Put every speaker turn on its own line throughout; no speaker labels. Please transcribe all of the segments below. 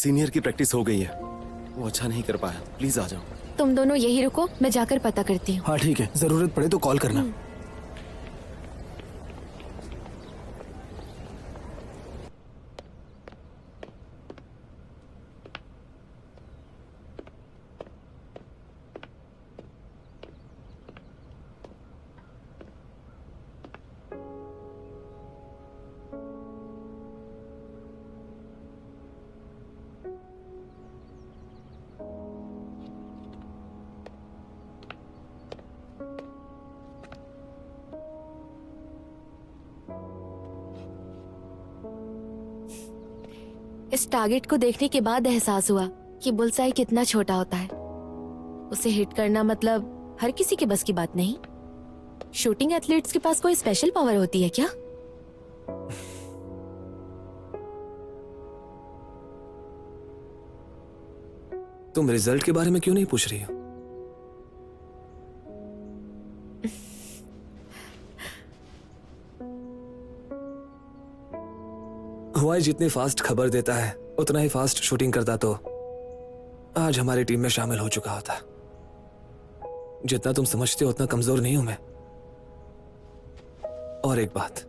Senior की practice हो गई है, वो अच्छा नहीं कर पाया। प्लीज आ जाओ।
तुम दोनों यही रुको, मैं जाकर पता करती हूँ।
हाँ ठीक है, जरूरत पड़े तो कॉल करना।
इस टारगेट को देखने के बाद एहसास हुआ कि बुलसाई कितना छोटा होता है। उसे हिट करना मतलब हर किसी के बस की बात नहीं। शूटिंग एथलीट्स के पास कोई स्पेशल पावर होती है क्या?
तुम रिजल्ट के बारे में क्यों नहीं पूछ रही हो? हुआई जितनी फास्ट खबर देता है उतना ही फास्ट शूटिंग करता तो आज हमारी टीम में शामिल हो चुका होता। जितना तुम समझते हो उतना कमजोर नहीं हूं मैं। और एक बात,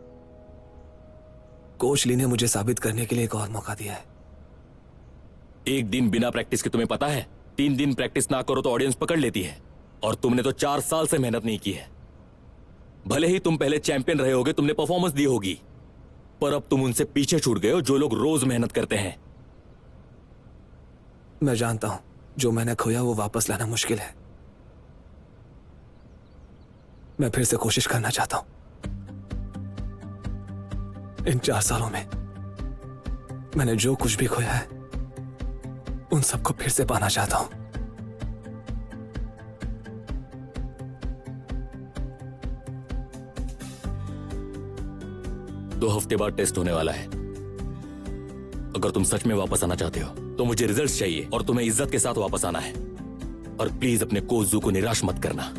कोच ली ने मुझे साबित करने के लिए एक और मौका दिया है।
एक दिन बिना प्रैक्टिस के तुम्हें पता है 3 दिन प्रैक्टिस ना करो तो ऑडियंस पकड़ लेती है, और तुमने तो 4 साल से मेहनत नहीं की है। भले ही तुम पहले चैंपियन रहे होगे, तुमने परफॉर्मेंस दी होगी, पर अब तुम उनसे पीछे छूट गए हो जो लोग रोज मेहनत करते हैं।
मैं जानता हूं जो मैंने खोया वो वापस लाना मुश्किल है। मैं फिर से कोशिश करना चाहता हूं। इन 4 सालों में मैंने जो कुछ भी खोया है उन सबको फिर से पाना चाहता हूं।
2 हफ्ते बाद टेस्ट होने वाला है। अगर तुम सच में वापस आना चाहते हो तो मुझे रिजल्ट्स चाहिए, और तुम्हें इज्जत के साथ वापस आना है। और प्लीज अपने कोच जू को निराश मत करना।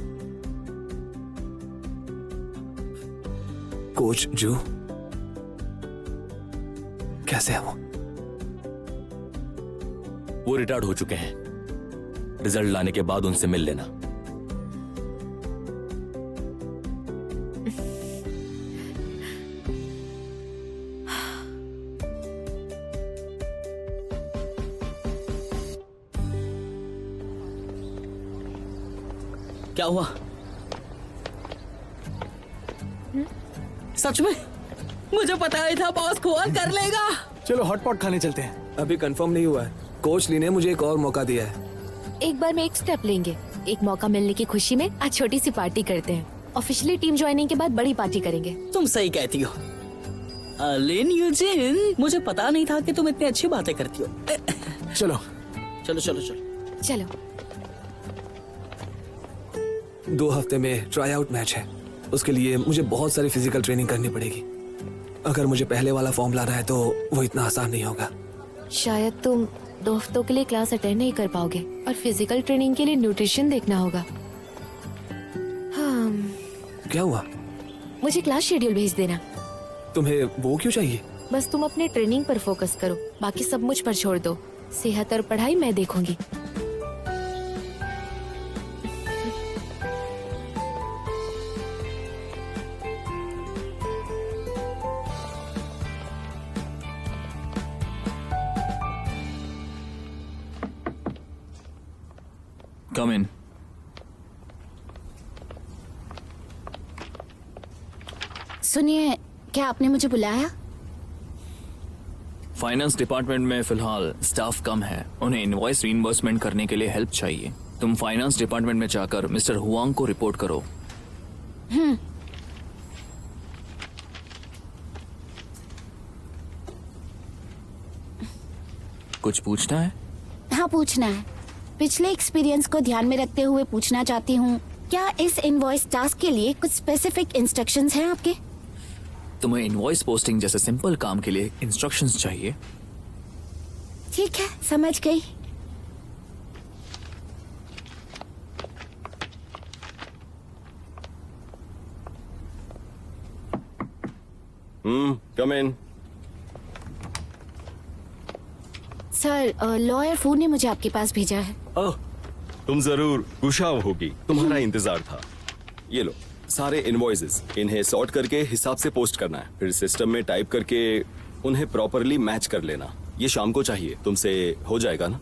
कोच जू कैसे है
वो रिटायर्ड हो चुके हैं। रिजल्ट लाने के बाद उनसे मिल लेना।
क्या हुआ? सच में? मुझे पता ही था बॉस कॉल कर लेगा।
चलो हॉटपॉट खाने चलते हैं। अभी कंफर्म नहीं हुआ है। कोच ली ने मुझे एक और मौका दिया है।
एक बार में एक स्टेप लेंगे। एक मौका मिलने की खुशी में आज छोटी सी पार्टी करते हैं। ऑफिशियली टीम ज्वाइनिंग के बाद बड़ी पार्टी करेंगे।
तुम सही कहती हो लिन यूजिन, मुझे पता नहीं था कि तुम इतनी अच्छी बातें करती हो।
चलो
चलो चलो चलो
चलो।
2 हफ्ते में ट्राई आउट मैच है। उसके लिए मुझे बहुत सारी फिजिकल ट्रेनिंग करनी पड़ेगी। अगर मुझे पहले वाला फॉर्म लाना है तो वो इतना आसान नहीं होगा।
शायद तुम 2 हफ्तों के लिए क्लास अटेंड नहीं कर पाओगे, और फिजिकल ट्रेनिंग के लिए न्यूट्रिशन देखना होगा। हाँ,
क्या हुआ?
मुझे क्लास शेड्यूल भेज देना।
तुम्हें वो क्यों चाहिए?
बस तुम अपने ट्रेनिंग पर फोकस करो, बाकी सब मुझ पर छोड़ दो। सेहत और पढ़ाई मैं देखूंगी।
Come in.
सुनिए, क्या आपने मुझे बुलाया?
फाइनेंस डिपार्टमेंट में फिलहाल स्टाफ कम है। उन्हें इनवॉइस रीइंबर्समेंट करने के लिए हेल्प चाहिए। तुम फाइनेंस डिपार्टमेंट में जाकर मिस्टर हुआंग को रिपोर्ट करो। कुछ पूछना है?
हाँ, पूछना है। पिछले एक्सपीरियंस को ध्यान में रखते हुए पूछना चाहती हूँ, क्या इस इनवॉइस टास्क के लिए कुछ स्पेसिफिक इंस्ट्रक्शंस हैं आपके?
तुम्हें इनवॉइस पोस्टिंग जैसे सिंपल काम के लिए इंस्ट्रक्शंस चाहिए?
ठीक है, समझ गई।
कम इन।
सर लॉयर फू ने मुझे आपके पास भेजा है।
ओह, तुम जरूर गुस्साव होगी, तुम्हारा इंतजार था। ये लो सारे इनवॉइसेस, इन्हें सॉर्ट करके हिसाब से पोस्ट करना है, फिर सिस्टम में टाइप करके उन्हें प्रॉपरली मैच कर लेना। ये शाम को चाहिए, तुमसे हो जाएगा ना?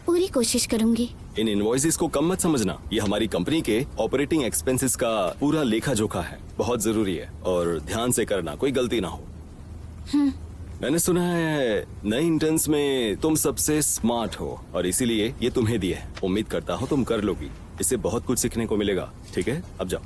पूरी कोशिश करूंगी।
इन इनवॉइसेस को कम मत समझना, ये हमारी कंपनी के ऑपरेटिंग एक्सपेंसेस का पूरा लेखा जोखा है, बहुत जरूरी है और ध्यान से करना, कोई गलती ना हो। मैंने सुना है नए इंटर्न्स में तुम सबसे स्मार्ट हो और इसीलिए ये तुम्हें दिए है। उम्मीद करता हूँ तुम कर लोगी, इससे बहुत कुछ सीखने को मिलेगा। ठीक है, अब जाओ।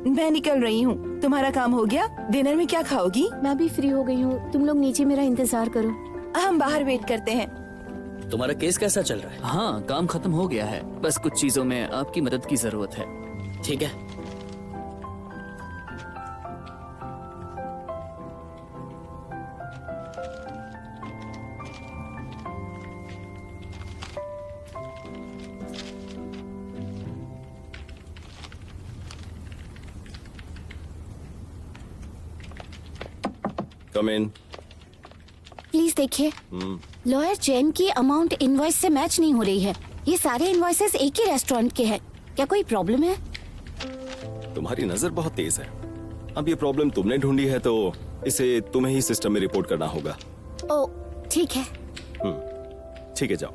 मैं निकल रही हूँ। तुम्हारा काम हो गया? डिनर में क्या खाओगी?
मैं भी फ्री हो गई हूँ, तुम लोग नीचे मेरा इंतजार करो।
हम बाहर वेट करते हैं।
तुम्हारा केस कैसा चल रहा है?
हाँ, काम खत्म हो गया है, बस कुछ चीजों में आपकी मदद की जरूरत है।
ठीक है।
कम इन।
प्लीज देखिए, लॉयर जैन की अमाउंट इनवॉइस से मैच नहीं हो रही है। ये सारे इनवॉइसेस एक ही रेस्टोरेंट के हैं। क्या कोई प्रॉब्लम है?
तुम्हारी नजर बहुत तेज है। अब ये प्रॉब्लम तुमने ढूंढी है तो इसे तुम्हें ही सिस्टम में रिपोर्ट करना होगा।
ओ ठीक है।
ठीक है, जाओ।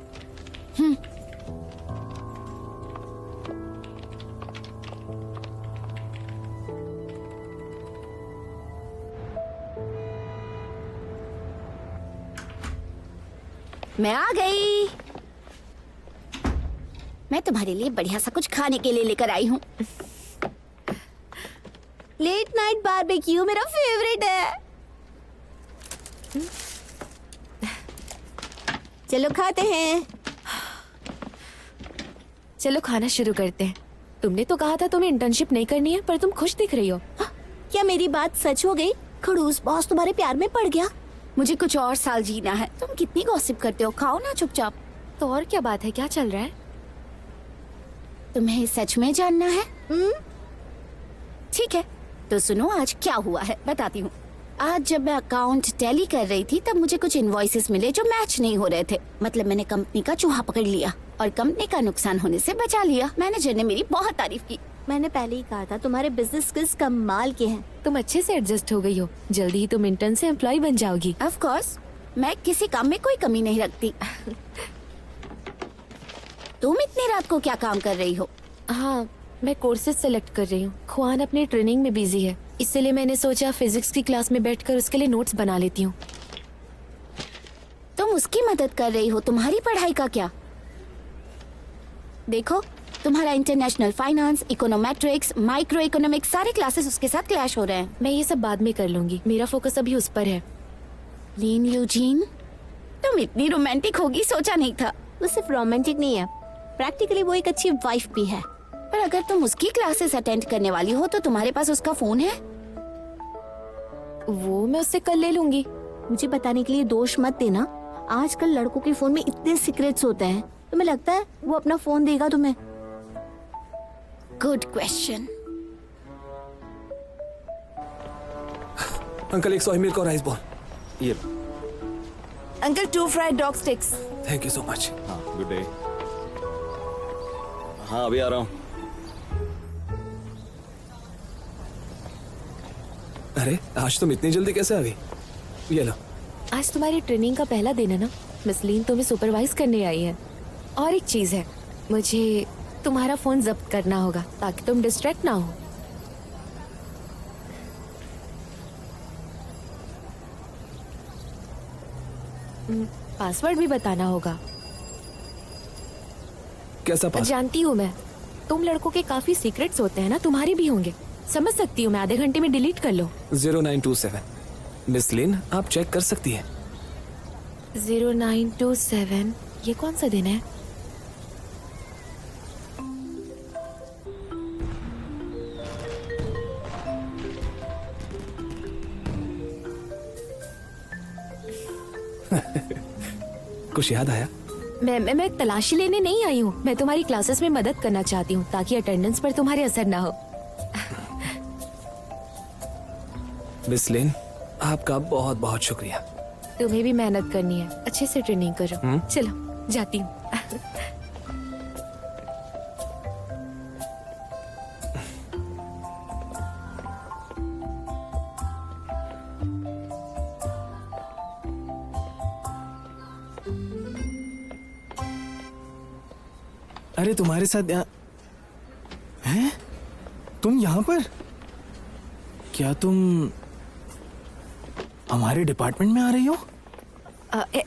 मैं आ गई। मैं तुम्हारे लिए बढ़िया सा कुछ खाने के लिए लेकर आई हूँ। लेट नाइट बारबेक्यू मेरा फेवरेट है। चलो खाते हैं।
चलो खाना शुरू करते हैं। तुमने तो कहा था तुम्हें इंटर्नशिप नहीं करनी है, पर तुम खुश दिख रही हो।
क्या मेरी बात सच हो गई? खड़ूस बॉस तुम्हारे प्यार में पड़ गया। मुझे कुछ और साल जीना है। तुम कितनी गॉसिप करते हो, खाओ ना चुपचाप।
तो और क्या बात है, क्या चल रहा है?
तुम्हें सच में जानना है? ठीक है, तो सुनो आज क्या हुआ है, बताती हूँ। आज जब मैं अकाउंट टैली कर रही थी तब मुझे कुछ इनवॉइसेस मिले जो मैच नहीं हो रहे थे। मतलब मैंने कंपनी का चूहा पकड़ लिया और कंपनी का नुकसान होने से बचा लिया। मैनेजर ने मेरी बहुत तारीफ की। मैंने पहले ही कहा था तुम्हारे बिजनेस स्किल्स कमाल के हैं।
तुम अच्छे से एडजस्ट हो गई हो, जल्दी ही तुम इंटर्न से एम्प्लॉय बन जाओगी।
ऑफ कोर्स, मैं किसी काम में कोई कमी नहीं रखती। तुम इतनी रात को क्या काम कर रही हो?
हाँ, मैं कोर्सेज सेलेक्ट कर रही हूँ। खुआन अपनी ट्रेनिंग में बिजी है, इसलिए मैंने सोचा फिजिक्स की क्लास में बैठकर उसके लिए नोट्स बना लेती हूँ।
तुम उसकी मदद कर रही हो, तुम्हारी पढ़ाई का क्या? देखो, तुम्हारा international finance, econometrics, micro economics सारे क्लासेस उसके साथ क्लैश हो रहे हैं।
मैं ये सब बाद में कर लूंगी, मेरा फोकस अभी उस पर है।
लीन यूजीन, तुम इतनी रोमांटिक होगी सोचा नहीं था। वो सिर्फ रोमांटिक नहीं है, प्रैक्टिकली वो एक अच्छी वाइफ भी है। पर अगर तुम उसकी क्लासेस अटेंड करने वाली हो तो तुम्हारे पास उसका फोन है?
वो मैं उससे कल ले लूंगी।
मुझे बताने के लिए दोष मत देना। आजकल लड़कों के फोन में इतने सीक्रेट्स होते हैं, तुम्हें लगता है वो अपना फोन देगा तुम्हें? Good question.
अंकल एक सोया मिल्क और राइस बॉल।
ये लो।
Uncle 2 fried dough sticks.
Thank you so much.
हाँ, गुड डे। हाँ, अभी आ रहा हूँ।
अरे आज तुम इतनी जल्दी कैसे आ गई? ये लो।
आज तुम्हारी ट्रेनिंग का पहला दिन है ना, मिस लीन तुम्हें सुपरवाइज करने आई है। और एक चीज है, मुझे तुम्हारा फोन जब्त करना होगा ताकि तुम डिस्ट्रैक्ट ना हो। पासवर्ड भी बताना होगा।
कैसा पास?
जानती हूँ मैं, तुम लड़कों के काफी सीक्रेट्स होते हैं ना, तुम्हारे भी होंगे। समझ सकती हूँ मैं, आधे घंटे में डिलीट कर लो।
0927। मिस लिन, आप चेक कर सकती हैं।
0927, ये कौन सा दिन है?
कुछ याद आया?
मैं तलाशी लेने नहीं आई हूँ। मैं तुम्हारी क्लासेस में मदद करना चाहती हूँ ताकि अटेंडेंस पर तुम्हारे असर ना हो।
मिस लिन, आपका बहुत बहुत शुक्रिया।
तुम्हें भी मेहनत करनी है, अच्छे से ट्रेनिंग करो। चलो जाती हूँ।
अरे तुम्हारे साथ यहाँ हैं? तुम यहाँ पर? क्या तुम हमारे डिपार्टमेंट में आ रही हो?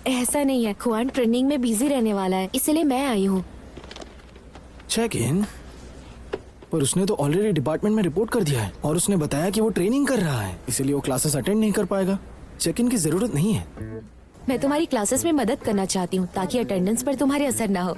ऐसा नहीं है, खुआन ट्रेनिंग में बिजी रहने वाला है, इसलिए मैं आई हूँ।
Check in? पर उसने तो ऑलरेडी डिपार्टमेंट में रिपोर्ट कर दिया है और उसने बताया कि वो ट्रेनिंग कर रहा है, इसलिए वो क्लासेस अटेंड नहीं कर पाएगा। चेक इन की जरूरत नहीं है।
मैं तुम्हारी क्लासेस में मदद करना चाहती हूँ ताकि अटेंडेंस पर तुम्हारे असर ना हो।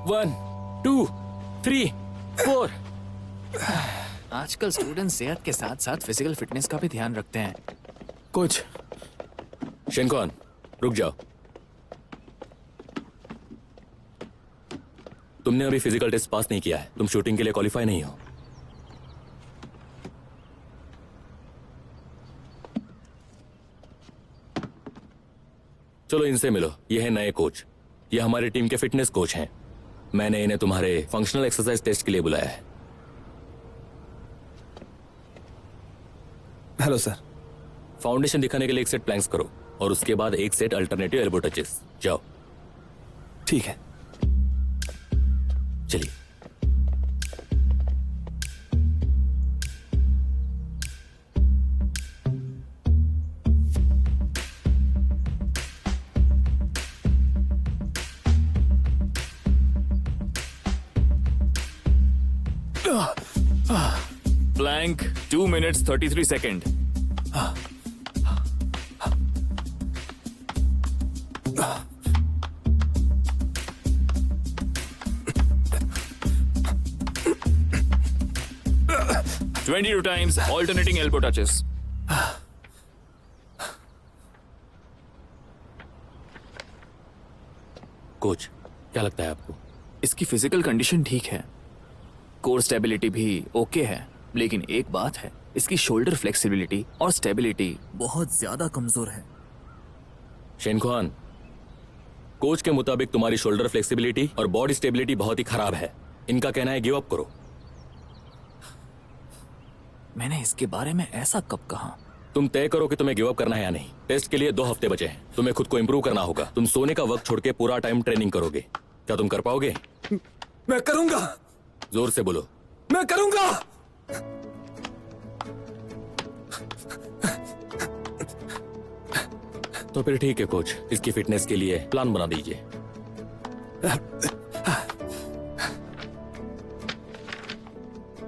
One, two, three, four. आजकल स्टूडेंट सेहत के साथ साथ फिजिकल फिटनेस का भी ध्यान रखते हैं।
कुछ
शिनकॉन, रुक जाओ। तुमने अभी फिजिकल टेस्ट पास नहीं किया है, तुम शूटिंग के लिए क्वालिफाई नहीं हो। चलो इनसे मिलो, ये है नए कोच। ये हमारी टीम के फिटनेस कोच हैं। मैंने इन्हें तुम्हारे फंक्शनल एक्सरसाइज टेस्ट के लिए बुलाया है।
Hello sir.
फाउंडेशन दिखाने के लिए एक सेट प्लैंक्स करो और उसके बाद एक सेट अल्टरनेटिव एल्बो टचेस। जाओ।
ठीक है।
चलिए।
Plank 2 minutes 33 seconds. (22 times alternating elbow touches.
Coach, क्या लगता है आपको?
इसकी फिजिकल कंडीशन ठीक है, कोर स्टेबिलिटी भी ओके है, लेकिन एक बात है, इसकी शोल्डर फ्लेक्सिबिलिटी और स्टेबिलिटी बहुत ज्यादा कमजोर है।
शिनकॉन, कोच के मुताबिक तुम्हारी शोल्डर फ्लेक्सिबिलिटी और बॉडी स्टेबिलिटी बहुत ही खराब है। इनका कहना है गिव अप करो।
मैंने इसके बारे में ऐसा कब कहा?
तुम तय करो कि तुम्हें गिव अप करना है या नहीं। टेस्ट के लिए 2 हफ्ते बचे हैं। तुम्हें खुद को इम्प्रूव करना होगा। तुम सोने का वक्त छोड़ के पूरा टाइम ट्रेनिंग करोगे। क्या तुम कर पाओगे?
मैं करूंगा,
जोर से बोलो।
मैं करूंगा।
तो फिर ठीक है कोच, इसकी फिटनेस के लिए प्लान बना दीजिए।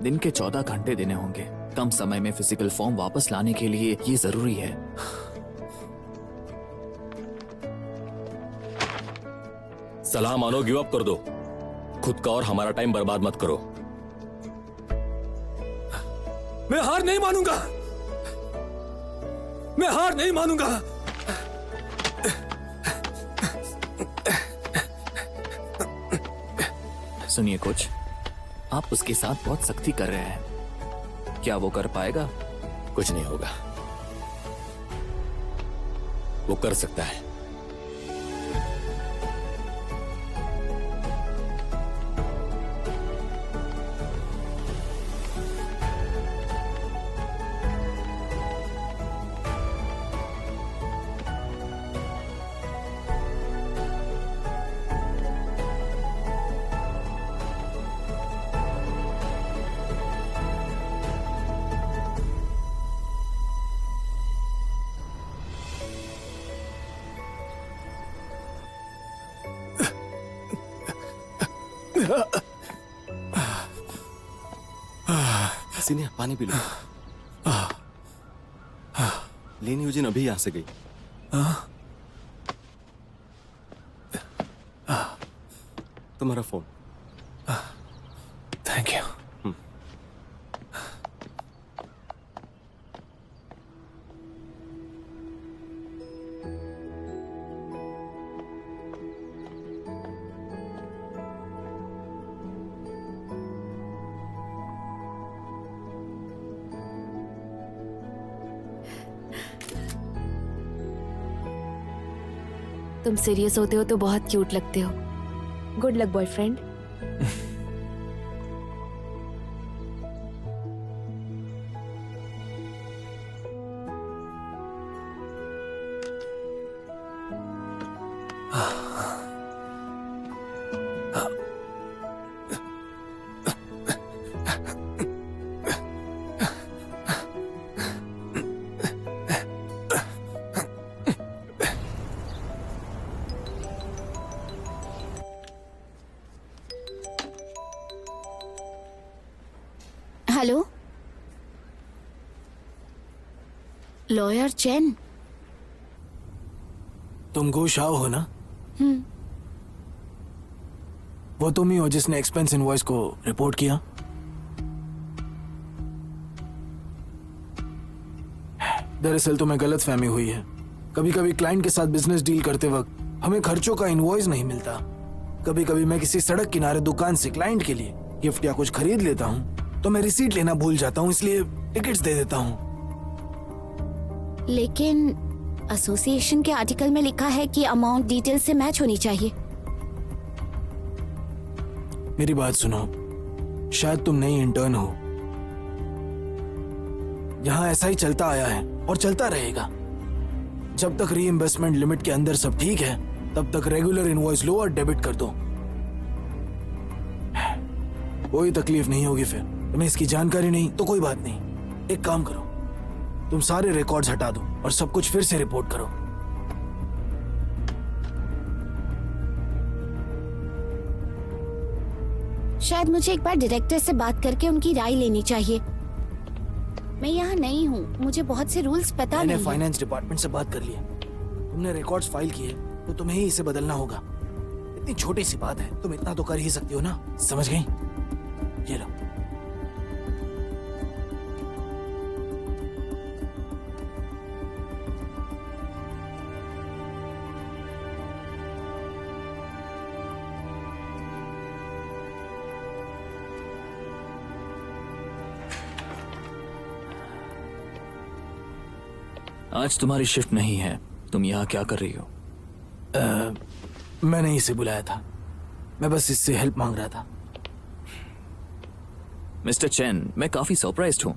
दिन के 14 घंटे देने होंगे। कम समय में फिजिकल फॉर्म वापस लाने के लिए ये जरूरी है।
सलाह मानो, गिव अप कर दो। खुद का और हमारा टाइम बर्बाद मत करो।
मैं हार नहीं मानूंगा, मैं हार नहीं मानूंगा।
सुनिए कोच, आप उसके साथ बहुत सख्ती कर रहे हैं। क्या वो कर पाएगा?
कुछ नहीं होगा, वो कर सकता है।
सीनिया पानी पी लो। लेन यूजिन अभी यहां से गई। तुम्हारा फोन।
Thank you.
तुम सीरियस होते हो तो बहुत क्यूट लगते हो। Good luck boyfriend.
Hello, lawyer chain.
तुम गो शाओ हो ना? वो तुम ही हो जिसने एक्सपेंस इनवॉइस को रिपोर्ट किया? दरअसल तुम्हें गलतफहमी हुई है। कभी कभी क्लाइंट के साथ बिजनेस डील करते वक्त हमें खर्चों का इनवॉइस नहीं मिलता। कभी कभी मैं किसी सड़क किनारे दुकान से क्लाइंट के लिए गिफ्ट या कुछ खरीद लेता हूँ तो मैं रिसीट लेना भूल जाता हूँ, इसलिए टिकट्स दे देता हूँ।
लेकिन एसोसिएशन के आर्टिकल में लिखा है कि अमाउंट डिटेल से मैच होनी चाहिए।
मेरी बात सुनो, शायद तुम नई इंटर्न हो। यहाँ ऐसा ही चलता आया है और चलता रहेगा। जब तक रीइंबर्समेंट लिमिट के अंदर सब ठीक है तब तक रेगुलर इनवॉइस लो और डेबिट कर दो। कोई तकलीफ नहीं होगी। फिर तुम्हें इसकी जानकारी नहीं तो कोई बात नहीं। एक काम करो, तुम सारे रिकॉर्ड्स हटा दो और सब कुछ फिर से रिपोर्ट करो।
शायद मुझे एक बार डायरेक्टर से बात करके उनकी राय लेनी चाहिए। मैं यहाँ नहीं हूँ, मुझे बहुत से रूल्स पता
मैंने
नहीं है।
फाइनेंस डिपार्टमेंट से बात कर ली है। तुमने रिकॉर्ड्स फाइल किए तो तुम्हें ही इसे बदलना होगा। इतनी छोटी सी बात है, तुम इतना तो कर ही सकती हो ना। समझ गई? ये लो।
आज तुम्हारी शिफ्ट नहीं है, तुम यहाँ क्या कर रही हो?
मैंने इसे बुलाया था, मैं बस इससे हेल्प मांग रहा था।
मिस्टर चेन, मैं काफी सरप्राइज्ड हूँ।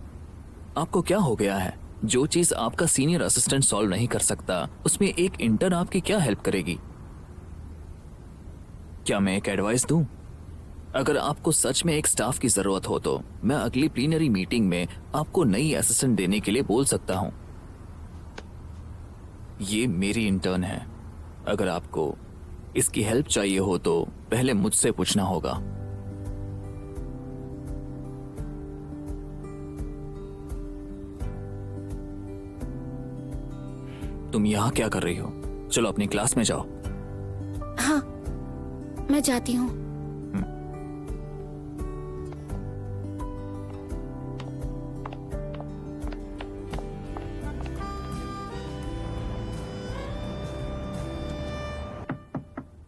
आपको क्या हो गया है? जो चीज आपका सीनियर असिस्टेंट सॉल्व नहीं कर सकता, उसमें एक इंटर्न आपकी क्या हेल्प करेगी? क्या मैं एक एडवाइस दूं? अगर आपको सच में एक स्टाफ की जरूरत हो तो मैं अगली प्लीनरी मीटिंग में आपको नई असिस्टेंट देने के लिए बोल सकता हूं। ये मेरी इंटर्न है। अगर आपको इसकी हेल्प चाहिए हो तो पहले मुझसे पूछना होगा। तुम यहां क्या कर रही हो? चलो अपनी क्लास में जाओ।
हाँ, मैं जाती हूँ।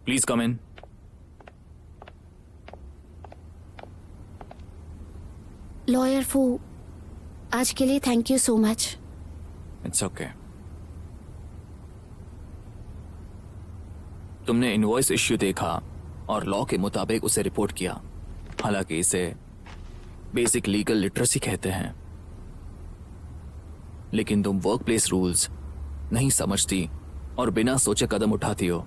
Please come in.
लॉयर फू, आज के लिए thank you so much.
It's okay. तुमने इनवॉइस इश्यू देखा और लॉ के मुताबिक उसे रिपोर्ट किया। हालांकि इसे बेसिक लीगल लिटरेसी कहते हैं, लेकिन तुम वर्क प्लेस रूल्स नहीं समझती और बिना सोचे कदम उठाती हो।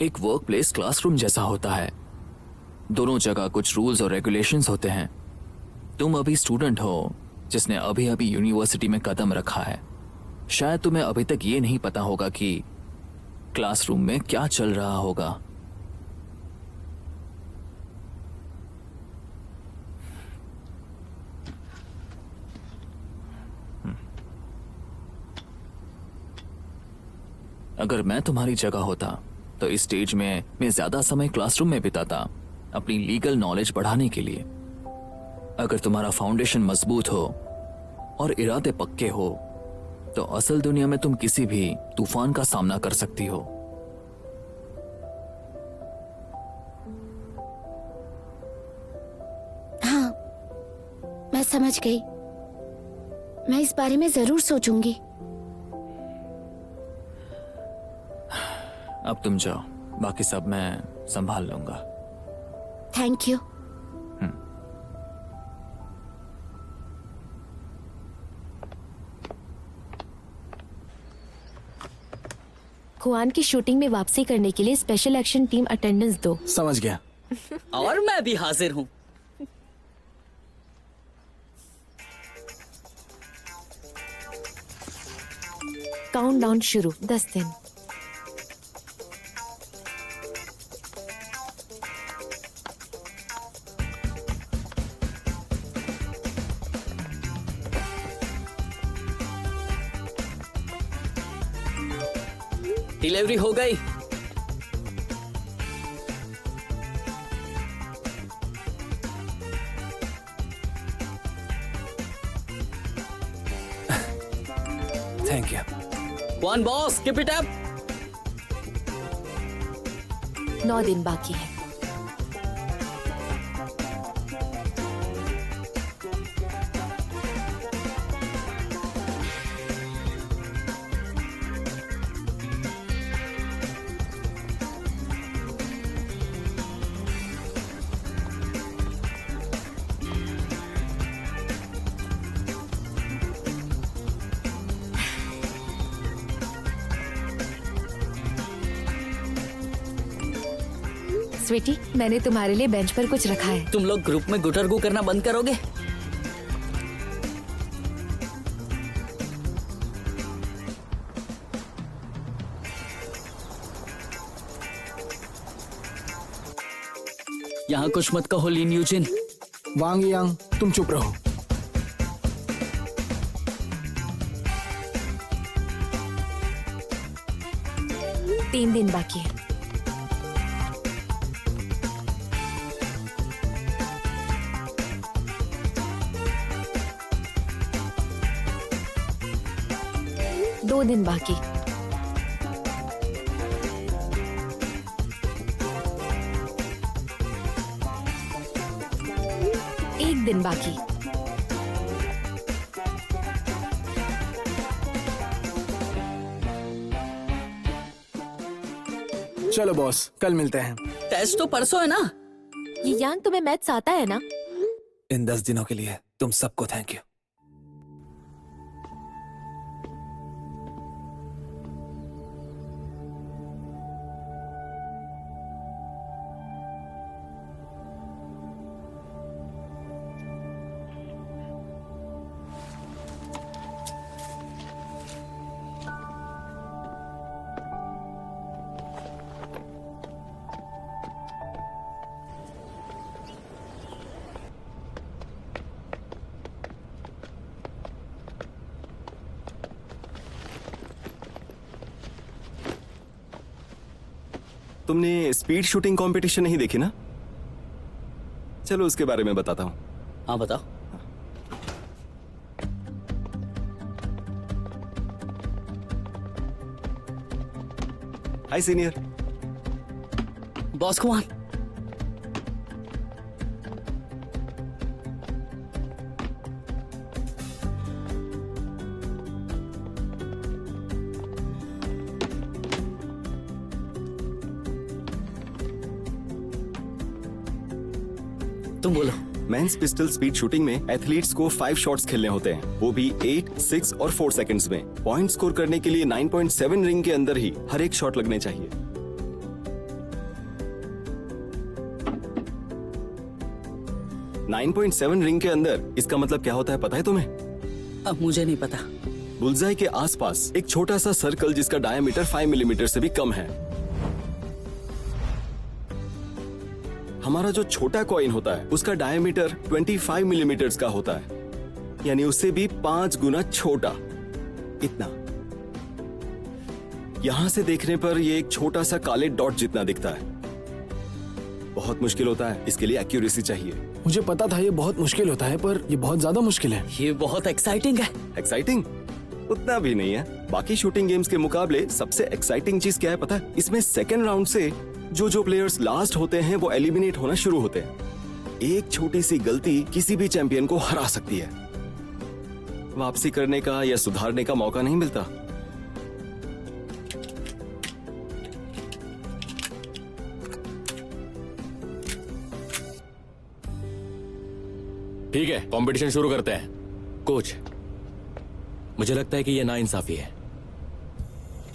एक वर्क प्लेस क्लासरूम जैसा होता है। दोनों जगह कुछ रूल्स और रेगुलेशंस होते हैं। तुम अभी स्टूडेंट हो जिसने अभी अभी यूनिवर्सिटी में कदम रखा है। शायद तुम्हें अभी तक ये नहीं पता होगा कि क्लासरूम में क्या चल रहा होगा। अगर मैं तुम्हारी जगह होता तो इस स्टेज में मैं ज्यादा समय क्लासरूम में बिताता, अपनी लीगल नॉलेज बढ़ाने के लिए। अगर तुम्हारा फाउंडेशन मजबूत हो और इरादे पक्के हो तो असल दुनिया में तुम किसी भी तूफान का सामना कर सकती हो।
हाँ, मैं समझ गई। मैं इस बारे में जरूर सोचूंगी।
अब तुम जाओ, बाकी सब मैं संभाल लूंगा।
Thank you.
खुआन की शूटिंग में वापसी करने के लिए स्पेशल एक्शन टीम अटेंडेंस दो।
समझ गया।
और मैं भी हाजिर हूँ।
काउंटडाउन शुरू। 10 दिन।
डिलीवरी हो गई।
Thank you.
One boss, keep it up.
9 दिन बाकी है। स्वीटी, मैंने तुम्हारे लिए बेंच पर कुछ रखा है।
तुम लोग ग्रुप में गुटरगू करना बंद करोगे? यहाँ कुछ मत कहो लीन यूजिन।
वांग यांग, तुम चुप रहो।
तीन दिन बाकी है। दो दिन बाकी। एक दिन बाकी।
चलो बॉस, कल मिलते हैं।
टेस्ट तो परसों है ना?
ये यांग तुम्हें मैथ्स आता है ना?
इन 10 दिनों के लिए तुम सबको थैंक यू।
तुमने स्पीड शूटिंग कंपटीशन नहीं देखी ना? चलो उसके बारे में बताता हूँ।
हाँ बताओ।
हाय सीनियर।
बॉस कुमार, तुम बोलो।
मेंस पिस्टल स्पीड शूटिंग में एथलीट्स को 5 शॉट्स खेलने होते हैं, वो भी 8, 6 और 4 सेकंड्स में। पॉइंट स्कोर करने के लिए 9.7 रिंग के अंदर ही हर एक शॉट लगने चाहिए। .7 रिंग के अंदर, इसका मतलब क्या होता है पता है तुम्हें?
अब मुझे नहीं पता।
बुलजाई के आसपास एक छोटा सा सर्कल जिसका डायमीटर 5 मिलीमीटर से भी कम है। हमारा जो छोटा कॉइन होता है उसका डायमीटर 25 मिलीमीटर का होता है, यानी उससे भी 5 गुना छोटा। इतना। यहां से देखने पर ये एक छोटा सा काले डॉट जितना दिखता है। बहुत मुश्किल होता है, इसके लिए एक्यूरेसी चाहिए।
मुझे पता था ये बहुत मुश्किल होता है, पर ये बहुत ज्यादा मुश्किल है।
ये बहुत एक्साइटिंग है।
एक्साइटिंग? उतना भी नहीं है। बाकी शूटिंग गेम्स के मुकाबले सबसे एक्साइटिंग चीज क्या है पता है? इसमें सेकेंड राउंड से जो प्लेयर्स लास्ट होते हैं वो एलिमिनेट होना शुरू होते हैं। एक छोटी सी गलती किसी भी चैंपियन को हरा सकती है। वापसी करने का या सुधारने का मौका नहीं मिलता।
ठीक है, कंपटीशन शुरू करते हैं। कोच, मुझे लगता है कि यह नाइंसाफी है।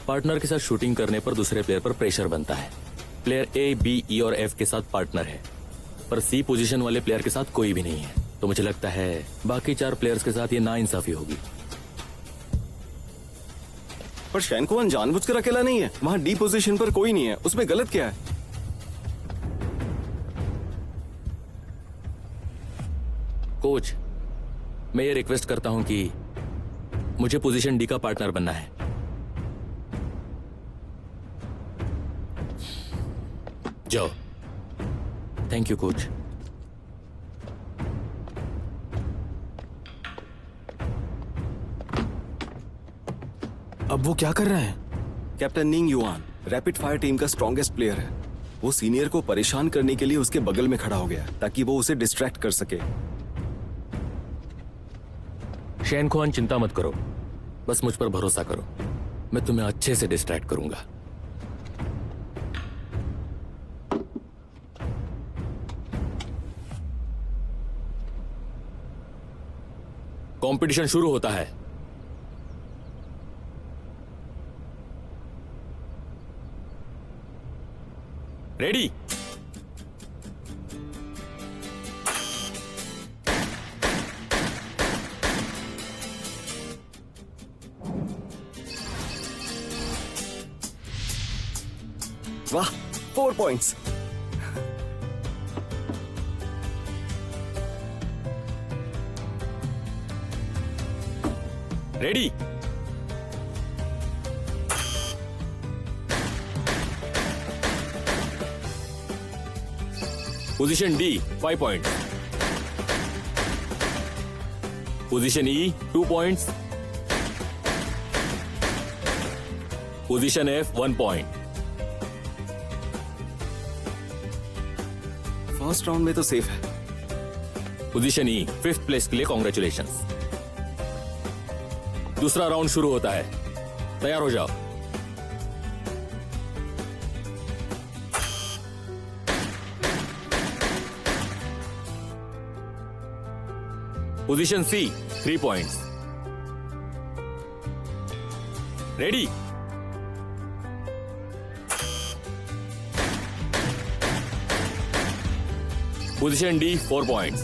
पार्टनर के साथ शूटिंग करने पर दूसरे प्लेयर पर प्रेशर बनता है। प्लेयर ए, बी, ई और एफ के साथ पार्टनर है, पर सी पोजीशन वाले प्लेयर के साथ कोई भी नहीं है। तो मुझे लगता है बाकी 4 प्लेयर्स के साथ ये नाइंसाफी होगी।
पर शैनकुआन जानबूझकर अकेला नहीं है। वहां डी पोजीशन पर कोई नहीं है, उसमें गलत क्या है?
कोच, मैं ये रिक्वेस्ट करता हूं कि मुझे पोजीशन डी का पार्टनर बनना है। जाओ। Thank you coach.
अब वो क्या कर रहे हैं?
कैप्टन निंग युआन रैपिड फायर टीम का स्ट्रॉन्गेस्ट प्लेयर है। वो सीनियर को परेशान करने के लिए उसके बगल में खड़ा हो गया ताकि वो उसे डिस्ट्रैक्ट कर सके।
शैनकुआन, चिंता मत करो, बस मुझ पर भरोसा करो। मैं तुम्हें अच्छे से डिस्ट्रैक्ट करूंगा। कंपटीशन शुरू होता है। रेडी?
वाह, 4 points.
Ready? Position D 5 point, position E 2 points, position F 1 point.
First round में तो सेफ है।
पोजीशन ई 5th प्लेस के लिए कॉन्ग्रेचुलेशंस। दूसरा राउंड शुरू होता है, तैयार हो जाओ। पोजीशन सी 3 points. Ready? Position D 4 points.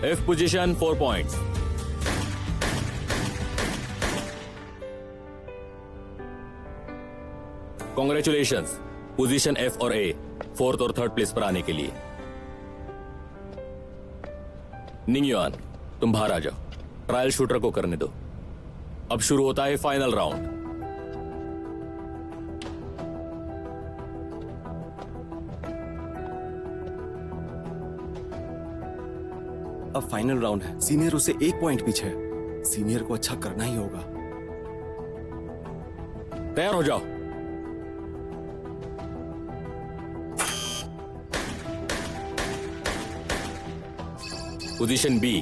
F position 4 points. Congratulations, position F और ए 4th और 3rd प्लेस पर आने के लिए। निंगयुआन, तुम बाहर आ जाओ, ट्रायल शूटर को करने दो। अब शुरू होता है फाइनल राउंड।
अब फाइनल राउंड है। सीनियर उसे 1 पॉइंट पीछे है। सीनियर को अच्छा करना ही होगा।
तैयार हो जाओ। Position B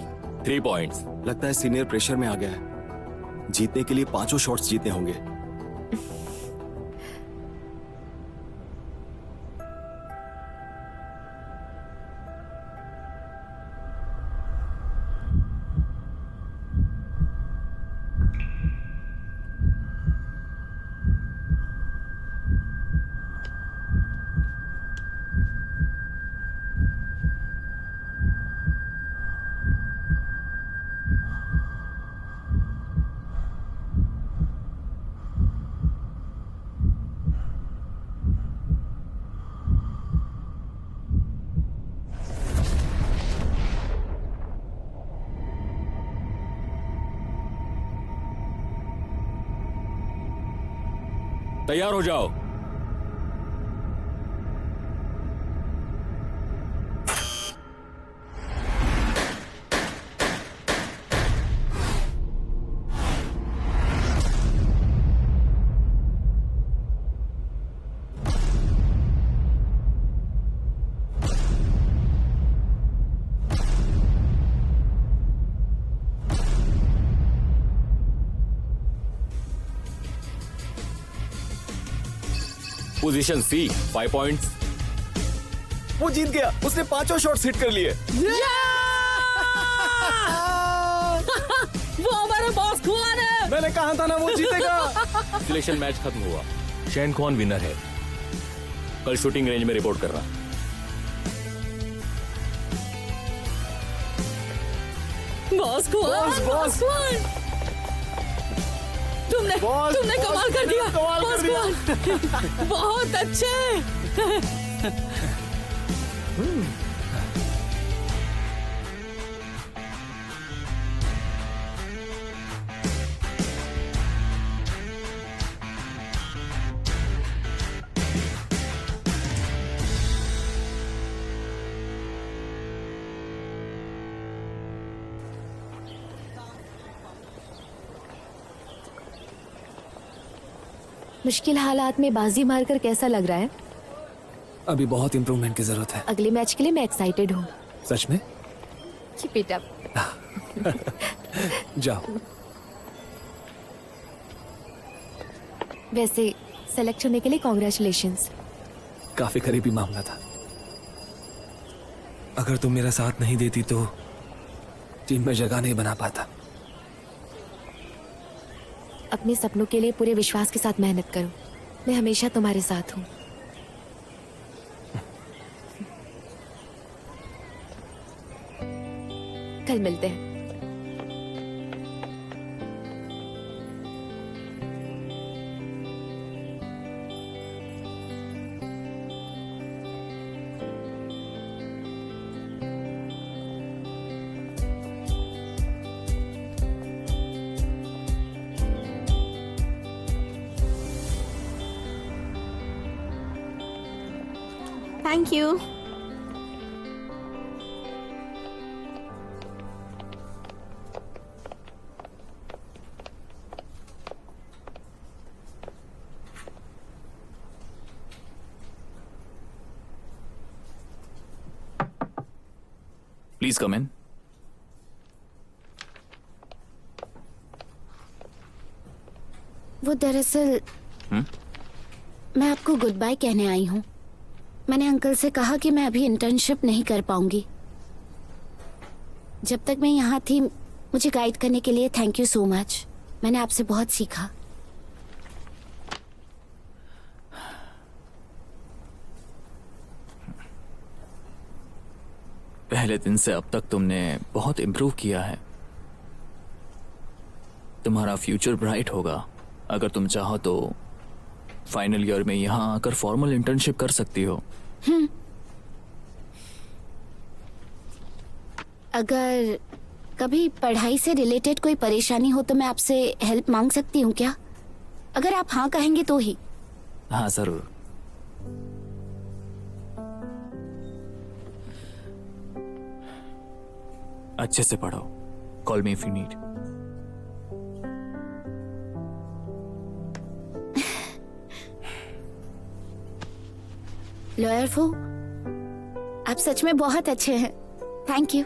3 points.
लगता है सीनियर प्रेशर में आ गया है। जीतने के लिए 5 शॉट्स जीतने होंगे।
तैयार हो जाओ। पोजीशन सी 5 पॉइंट्स।
वो जीत गया। उसने 5 शॉट्स हिट कर लिए।
वो हमारे बॉस खुआन है।
मैंने कहा था ना वो जीतेगा।
सिलेक्शन मैच खत्म हुआ। शैन खुआन विनर है। कल शूटिंग रेंज में रिपोर्ट करना।
बॉस खुआन, बॉस खुआन, तुमने कमाल कर दिया। बॉस खुआन, बहुत अच्छे।
मुश्किल हालात में बाजी मारकर कैसा लग रहा है?
अभी बहुत इंप्रूवमेंट की जरूरत है।
अगले मैच के लिए मैं एक्साइटेड हूँ।
सच में?
Keep it up.
जाओ।
वैसे सेलेक्ट होने के लिए कॉन्ग्रेचुलेशंस।
काफी करीबी मामला था। अगर तुम मेरा साथ नहीं देती तो टीम में जगह नहीं बना पाता।
अपने सपनों के लिए पूरे विश्वास के साथ मेहनत करो। मैं हमेशा तुम्हारे साथ हूँ। कल मिलते हैं।
Thank you.
प्लीज कम इन।
वो दरअसल मैं आपको गुड बाय कहने आई हूँ। मैंने अंकल से कहा कि मैं अभी इंटर्नशिप नहीं कर पाऊंगी। जब तक मैं यहाँ थी मुझे गाइड करने के लिए थैंक यू सो मच। मैंने आपसे बहुत सीखा।
पहले दिन से अब तक तुमने बहुत इम्प्रूव किया है। तुम्हारा फ्यूचर ब्राइट होगा। अगर तुम चाहो तो फाइनल ईयर में यहाँ आकर फॉर्मल इंटर्नशिप कर सकती हो।
अगर कभी पढ़ाई से रिलेटेड कोई परेशानी हो तो मैं आपसे हेल्प मांग सकती हूँ क्या? अगर आप हाँ कहेंगे तो ही।
हाँ जरूर। अच्छे से पढ़ो। Call me if you need.
Lawyer फो, आप सच में बहुत अच्छे हैं। Thank you.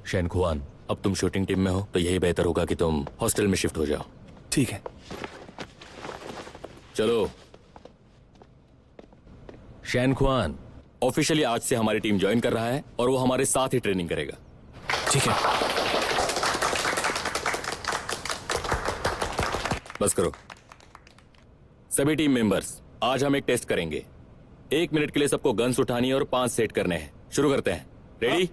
शैन खुआन, अब तुम शूटिंग टीम में हो तो यही बेहतर होगा कि तुम हॉस्टल में शिफ्ट हो जाओ।
ठीक है।
चलो। शैन खुआन ऑफिशियली आज से हमारी टीम ज्वाइन कर रहा है और वो हमारे साथ ही ट्रेनिंग करेगा।
ठीक है।
बस करो। सभी टीम मेंबर्स, आज हम एक टेस्ट करेंगे। 1 मिनट के लिए सबको गन्स उठानी है और 5 सेट करने हैं। शुरू करते हैं। Ready?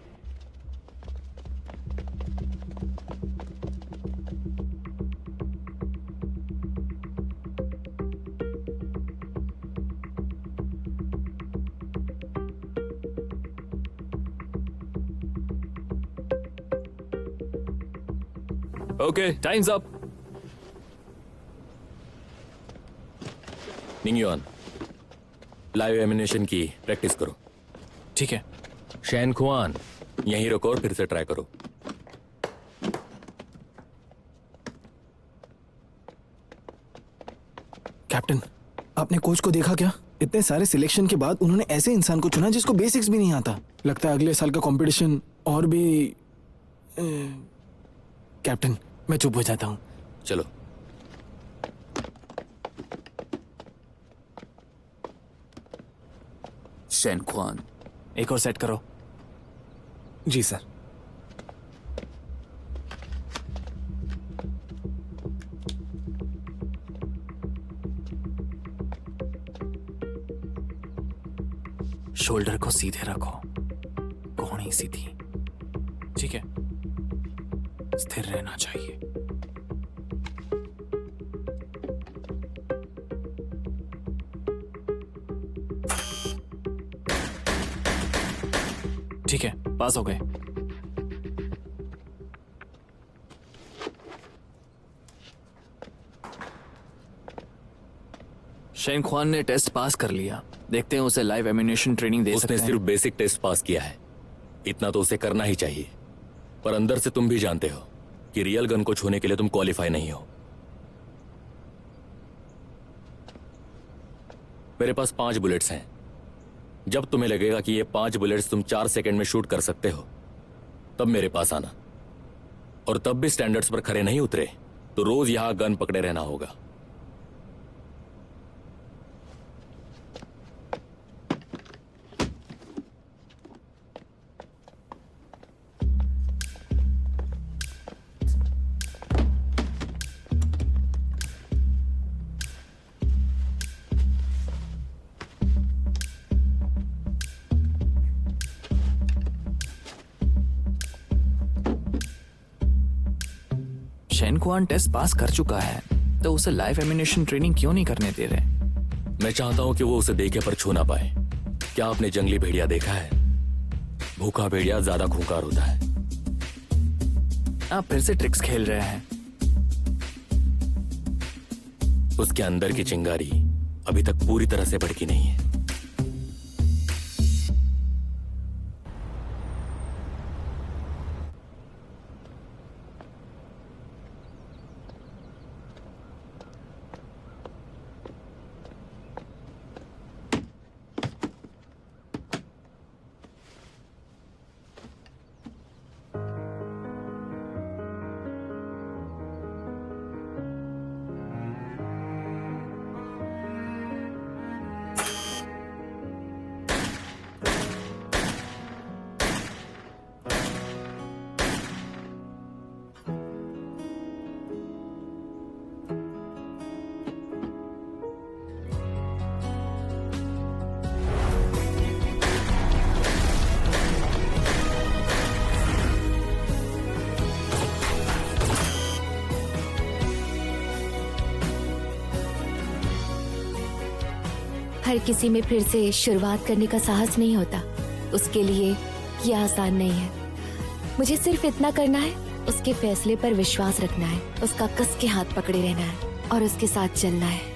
Okay, times up. Ningyuan, live animation की प्रैक्टिस करो।
ठीक है।
शैन खुआन, यहीं रुको और फिर से ट्राई करो।
कैप्टन, आपने कोच को देखा क्या? इतने सारे सिलेक्शन के बाद उन्होंने ऐसे इंसान को चुना जिसको बेसिक्स भी नहीं आता। लगता है अगले साल का कंपटीशन और भी कैप्टन, मैं चुप हो जाता हूँ।
चलो।
शैन खुआन,
एक और सेट करो। जी सर।
शोल्डर को सीधे रखो। कोहनी सीधी। ठीक है। स्थिर रहना चाहिए। ठीक है, पास हो गए। शैन खुआन ने टेस्ट पास कर लिया। देखते हैं उसे लाइव एमिनेशन ट्रेनिंग दे सकते
उसने
हैं।
सिर्फ बेसिक टेस्ट पास किया है। इतना तो उसे करना ही चाहिए। पर अंदर से तुम भी जानते हो कि रियल गन को छूने के लिए तुम क्वालिफाई नहीं हो। मेरे पास 5 बुलेट्स हैं। जब तुम्हें लगेगा कि ये 5 बुलेट्स तुम 4 सेकंड में शूट कर सकते हो, तब मेरे पास आना। और तब भी स्टैंडर्ड्स पर खरे नहीं उतरे तो रोज यहां गन पकड़े रहना होगा।
शैन खुआन टेस्ट पास कर चुका है तो उसे लाइव एमिनेशन ट्रेनिंग क्यों नहीं करने दे रहे?
मैं चाहता हूं कि वो उसे देखे पर छू ना पाए। क्या आपने जंगली भेड़िया देखा है? भूखा भेड़िया ज्यादा खूंखार होता है।
आप फिर से ट्रिक्स खेल रहे हैं।
उसके अंदर की चिंगारी अभी तक पूरी तरह से भड़की नहीं है।
हर किसी में फिर से शुरुआत करने का साहस नहीं होता। उसके लिए ये आसान नहीं है। मुझे सिर्फ इतना करना है, उसके फैसले पर विश्वास रखना है, उसका कस के हाथ पकड़े रहना है और उसके साथ चलना है।